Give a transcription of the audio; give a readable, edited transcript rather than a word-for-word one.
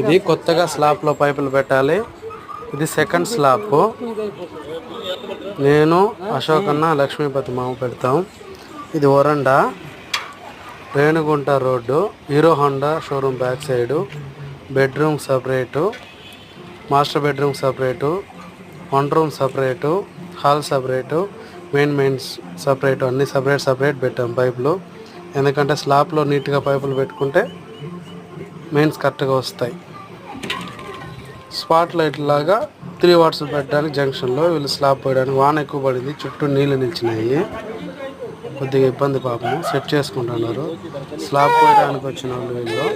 ఇది కొత్తగా స్లాబ్లో పైపులు పెట్టాలి. ఇది సెకండ్ స్లాబ్. నేను అశోక్ అన్న లక్ష్మీపతి మామ పెడతాం. ఇది వరండా, Renigunta road, hero Honda showroom back side. Bedroom separate, master bedroom separate, one room separate, hall separate, mains separate, అన్నీ సపరేట్ పెట్టాం పైపులు. ఎందుకంటే స్లాబ్లో నీట్గా పైపులు పెట్టుకుంటే మెయిన్స్ కరెక్ట్గా వస్తాయి. స్పాట్ లైట్ లాగా 3 వాట్స్ పెట్టడానికి జంక్షన్లో వీళ్ళు స్లాబ్ పోయడానికి. వాన ఎక్కువ పడింది, చుట్టూ నీళ్ళు నిలిచినాయి, కొద్దిగా ఇబ్బంది. పాపం సెట్ చేసుకుంటున్నారు స్లాబ్ పోయడానికి వచ్చిన వాళ్ళు వీళ్ళు.